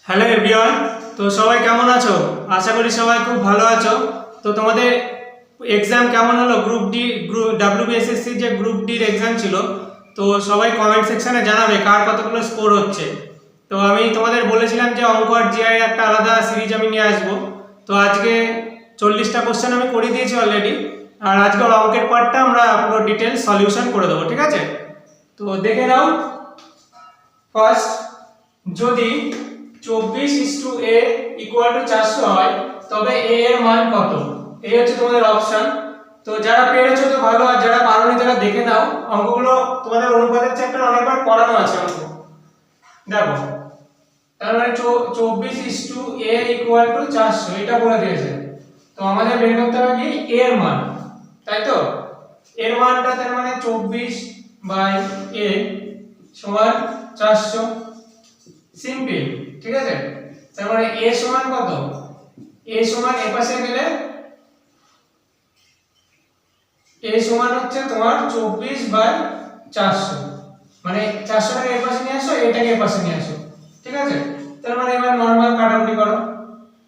Hello everyone. তো সবাই কেমন আছো? আশা করি সবাই খুব ভালো আছো। তো তোমাদের এক্সাম কেমন হলো? গ্রুপ ডাব্লিউবিএসএসসি যে গ্রুপ ডির এক্সাম ছিল, তো সবাই কমেন্ট সেকশনে জানাবে কার কতগুলো স্কোর হচ্ছে। তো আমি তোমাদের বলেছিলাম যে অঙ্ক আর জিআই একটা আলাদা সিরিজ আমি নিয়ে আসবো। তো আজকে 40টা কোশ্চেন আমি করে দিয়েছি অলরেডি, আর আজকের অঙ্কের পার্টটা আমরা পুরো ডিটেল সলিউশন করে দেবো, ঠিক আছে? তো দেখে নাও। ফার্স্ট, যদি 24:a = 400 হয়, তবে a এর মান কত? এই হচ্ছে তোমাদের অপশন। তো যারা পেরেছো তো ভালো, আর যারা পারোনি তারা দেখে নাও। অঙ্কগুলো তোমাদের অনুপাতের চ্যাপ্টার অনেকবার পড়ানো আছে অঙ্ক, দেখো। তার মানে 24:a = 400 এটা বলে দিয়েছে। তো আমাদের বের করতে হবে কি a এর মান, তাই তো? এর মানটা তার মানে 24/a = 400। সিম্পল, ঠিক আছে? তার মানে a সমান কত? a সমান এ পাশে গেলে a সমান হচ্ছে তোমার 24/400, মানে 400 টাকে এ পাশে নিয়ে আসো, এটাকে এ পাশে নিয়ে আসো, ঠিক আছে? তার মানে এবার নরমাল কাটাকুটি করো।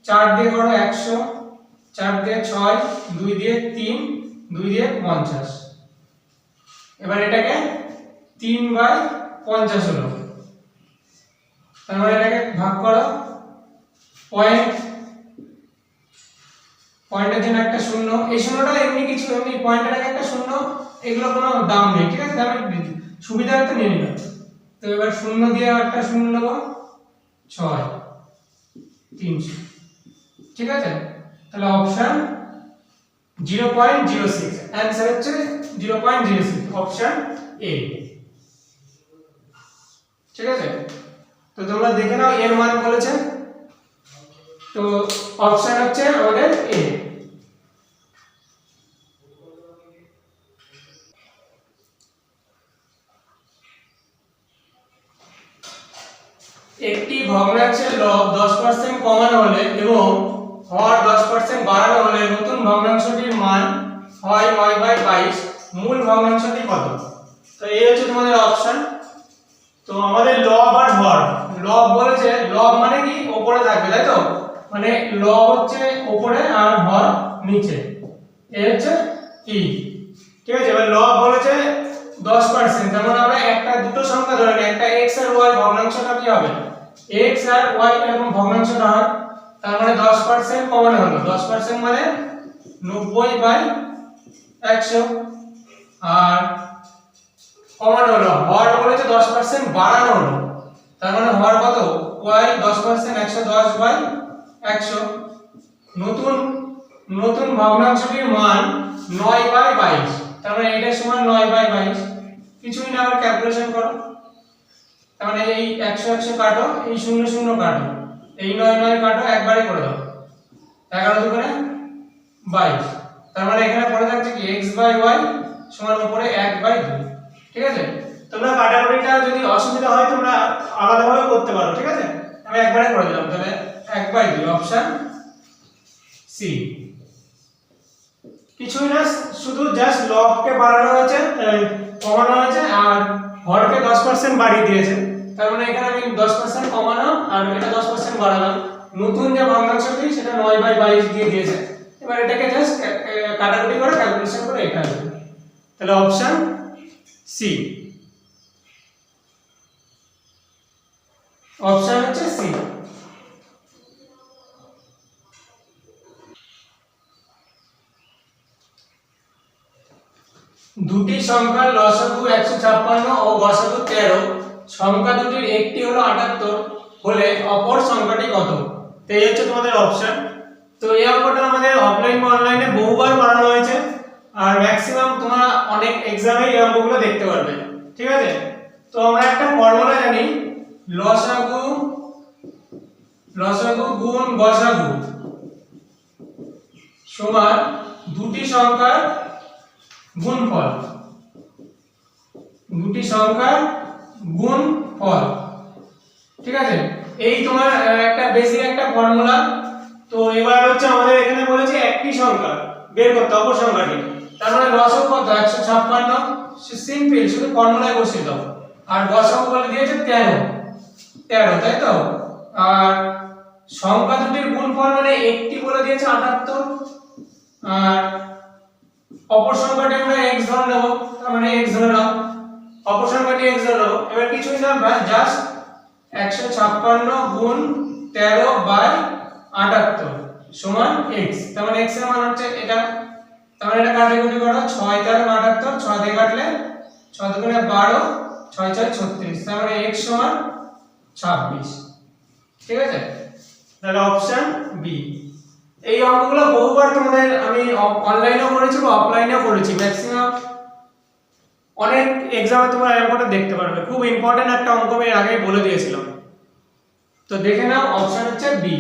4 দিয়ে করো 100, 4 দিয়ে 6, 2 দিয়ে 3, 2 দিয়ে 50। এবার এটাকে 3/50 হলো। তার মানে এটাকে ভাগ করো, পয়েন্টের জন্য একটা শূন্য, এই শূন্যটা এমনি কিছু, এমনি পয়েন্টের আগে একটা শূন্য, এগুলো কোনো দাম নেই, ঠিক আছে? আমি সুবিধার্থে নিয়ে নিলাম। তো এবার শূন্য দিয়ে একটা শূন্য নেব, 6, 300, ঠিক আছে? তাহলে অপশন 0.06, অ্যানসার হচ্ছে 0.06, অপশন এ, ঠিক আছে? তো তোমরা দেখে নাও এর মান বলেছে, তো অপশন হচ্ছে আমাদের এ। একটি ভগ্নাংশের লব 10% কমানো হলে এবং হর 10% বাড়ানো হলে নতুন ভগ্নাংশটির মান হয় 9/22। মূল ভগ্নাংশটি কত? তো এই হচ্ছে তোমাদের অপশন। তো আমাদের লব আর হর, লব বলেছে, লব মানে কি উপরে থাকবে, তাই তো? মানে লব হচ্ছে উপরে আর হর নিচে, এই হচ্ছে ই, ঠিক আছে? এবার লব বলেছে 10%, যেমন আমরা একটা দুটো সংখ্যা ধরে নিই, একটা x আর y, ভগ্নাংশটা কি হবে? x আর y এরকম ভগ্নাংশটা হয়। তার মানে 10% কমানো হলো, 10% মানে 90/100। আর কমানো হলো, হর বলেছে 10% বাড়ানো হলো, তার মানে হর কত? y 10%, 110/100। নতুন নতুন ভগ্নাংশটির মান 9/22, তার মানে এটা সমান 9/22। কিছুই না, আবার ক্যালকুলেশন করো। তার মানে এই 100 100 কাটো, এই 0 0 কাটো, এই 9 9 কাটো, একবারে করে দাও। 11 দুগুণে 22। তার মানে এখানে পড়ে থাকছে কি x/y সমান উপরে 1/2, ঠিক আছে? তোমরা কাটাকুটিটা যদি অসুবিধা হয় তোমরা আলাদাভাবে করতে পারো, ঠিক আছে? আমি একবারে করে দিলাম, তাহলে 1/2, অপশন সি। কিছুই না, শুধু জাস্ট লবকে বাড়ানো হয়েছে, কমানো হয়েছে, আর হরকে 10% বাড়িয়ে দিয়েছে। তার মানে এখানে আমি 10% কমানো আর এটা 10% বাড়ালাম। নতুন যে ভগ্নাংশটি সেটা 9/22 দিয়ে দিয়েছে। এবার এটাকে জাস্ট কাটাকুটি করে ক্যালকুলেশন করে এটা আসবে, তাহলে অপশন সি, অপশন হচ্ছে সি। দুটি সংখ্যার লসাগু 156 ও গসাগু 13, সংখ্যা দুটির একটি হলো 78 হলে অপর সংখ্যাটি কত? তো এই হচ্ছে তোমাদের অপশন। তো এই অঙ্কটা আমাদের অফলাইন বা অনলাইনে বহুবার বানানো হয়েছে, আর ম্যাক্সিমাম তোমরা অনেক এক্সামে এই অঙ্কগুলো দেখতে পারবে, ঠিক আছে? তো আমরা একটা ফর্মুলা জানি, লসাগু গুণ গসাগু সমান দুটি সংখ্যার গুণফল, দুটি সংখ্যার গুণফল, ঠিক আছে? এই তোমার একটা বেসিক একটা ফর্মুলা। তো এবার হচ্ছে আমাদের এখানে বলেছে একটি সংখ্যা বের করতে, অপর সংখ্যাটি। তার মানে লসাগু কত? 156, সিম্পল, শুধু ফর্মুলায় বসিয়ে দাও। আর গসাগু বলে দিয়েছে 13, তাই তো? আর সংখ্যা দুটির গুণফল মানে একটি বলে দিয়েছে 78, আর অপর সংখ্যাটি আমরা x ধরে নেব, তার মানে x ধরে নাও, অপর সংখ্যাটি x ধরে নেব। এবার কিছুই না, জাস্ট 156 গুণ 13/78 সমান x, তার মানে x এর মান হচ্ছে এটা। তার মানে এটা কাটাকুটি করো, 6 13 78, 6 দিয়ে কাটলে 6 দুগুণে 12, 6 6 36, তার মানে x সমান 26। ঠিক আছে, তাহলে অপশন বি। এই অঙ্কগুলো বহুবার তোমাদের আমি অনলাইনেও করেছি বা অফলাইনেও করেছি, ম্যাক্সিমাম অনেক এক্সামে তোমরা এই অঙ্কটা দেখতে পারবে। খুব ইম্পর্টেন্ট একটা অঙ্ক আমি এর আগেই বলে দিয়েছিলাম। তো দেখে নাও, অপশন হচ্ছে বি।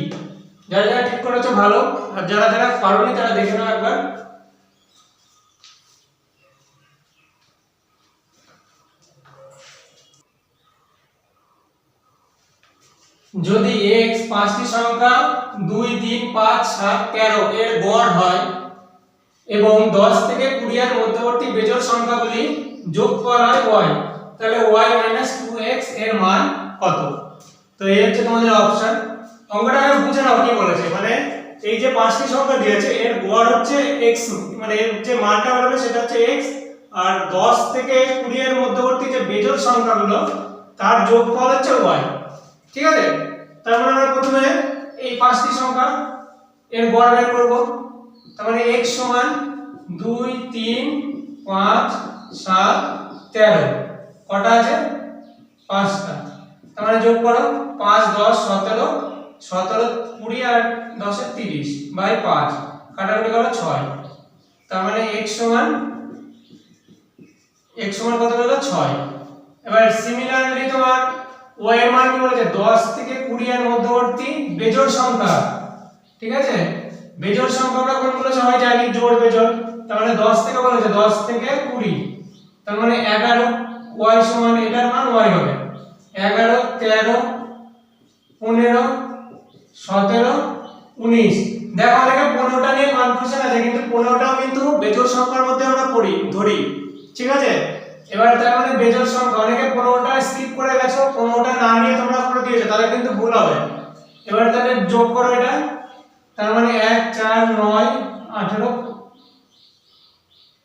যারা যারা ঠিক করেছো ভালো, আর যারা যারা পারোনি তারা দেখে নাও একবার। যদি x পাঁচটি সংখ্যা 2 3 5 7 13 এর গড় হয় এবং 10 থেকে 20 এর মধ্যবর্তী বেজোড় সংখ্যাগুলি যোগফল হয় y, তাহলে y 2x এর মান কত? তো এই হচ্ছে তোমাদের অপশন। অঙ্কটা আগে বুঝে নাও কি বলেছে, মানে এই যে পাঁচটি সংখ্যা দিয়েছে এর গড় হচ্ছে x, মানে এর যে মানটা হবে সেটা হচ্ছে x, আর 10 থেকে 20 এর মধ্যবর্তী যে বেজোড় সংখ্যাগুলো তার যোগফল হচ্ছে y। ঠিক আছে, তার মানে আমরা প্রথমে এই পাঁচটি সংখ্যা এর গড় বের করব। তার মানে x সমান 2 3 5 7 13, কটা আছে? পাঁচটা। তার মানে যোগ করো, 5 10 17, 17 20 আর 10 এ 30 বাই 5, কাটাকুটি করো 6। তার মানে x সমান কত হলো? 6। এবার সিমিলারলি তোমার y এর মান কি বলেছে? 10 থেকে 20 এর মধ্যবর্তী বেজোড় সংখ্যা। ঠিক আছে, বেজোড় সংখ্যা আমরা কোনগুলো সবাই জানি, জোড় বেজোড়। তার মানে 10 থেকে বলেছে 10 থেকে 20, তার মানে 11, y সমান এটার মান y হবে 11 13 15 17 19। দেখো অনেকে 15টা নিয়ে কনফিউশন আছে, কিন্তু 15টাও কিন্তু বেজোড় সংখ্যার মধ্যে আমরা ধরি। ঠিক আছে, এবার তার মানে বেজোড় সংখ্যা, অনেকে 15টা স্কিপ করে গেছো, 15টা না নিয়ে তোমরা করে দিয়েছো, তাহলে কিন্তু ভুল হবে। এবার তাহলে যোগ করো এটা, তার মানে 1 4 9 18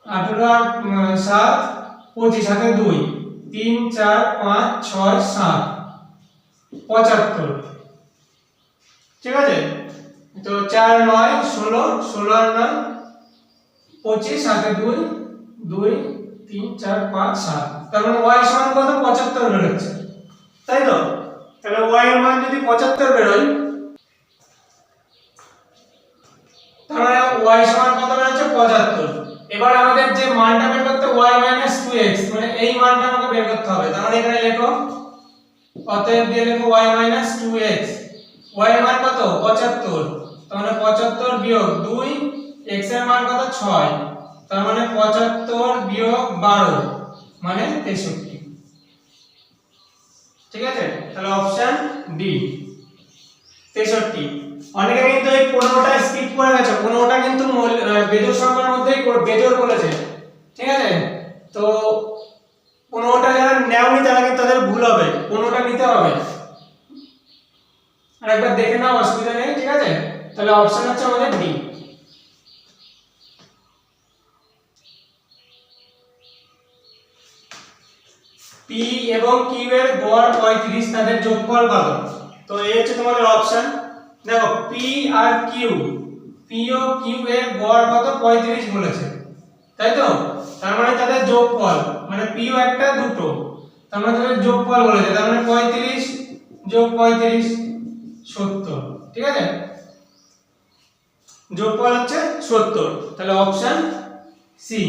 18 আর 7 25 সাথে 2 3 4 5 6 7 75। ঠিক আছে, তো 4 9 16, 16 আর 9 25 সাথে 2 2 3 4 5 7, তার মানে y সমান কত? 75 বেরোচ্ছে, তাই তো? তাহলে y এর মান যদি 75 বেরোয়, তার মানে y সমান কত বেরোচ্ছে? 75। এবার আমাদের যে মানটা বের করতে, y 2x, মানে এই মানটা আমাকে বের করতে হবে। তার মানে এখানে লেখো, অতএব দিয়ে লেখো y 2x, y এর মান কত? 75, তার মানে 75 বিয়োগ 2, x এর মান কত? 6, তার মানে 75 বিয়োগ 12 মানে 63। ঠিক আছে, তাহলে অপশন ডি 63। অনেকে কিন্তু এই 15টা স্কিপ করে গেছে, 15টা কিন্তু বেজোড় সংখ্যার মধ্যেই বেজোড় বলেছে। ঠিক আছে, তো 15টা যারা নেওনি তারা কিন্তু তাদের ভুল হবে, 15টা নিতে হবে। আর একবার দেখে নাও, অসুবিধা নেই। ঠিক আছে, তাহলে অপশন হচ্ছে আমাদের ডি। পি এবং কিউ এর গড় 35, তাদের যোগফল কত? তো এই হচ্ছে তোমাদের অপশন। দেখো P R Q, P O Q এর গড় কত? 35 বলেছে, তাই তো? তার মানে তাদের যোগফল, মানে পি ও একটা দুটো, তার মানে তাদের যোগফল বলেছে, তার মানে 35 যোগ 35 70। ঠিক আছে, যোগফল হচ্ছে 70, তাহলে অপশন সি।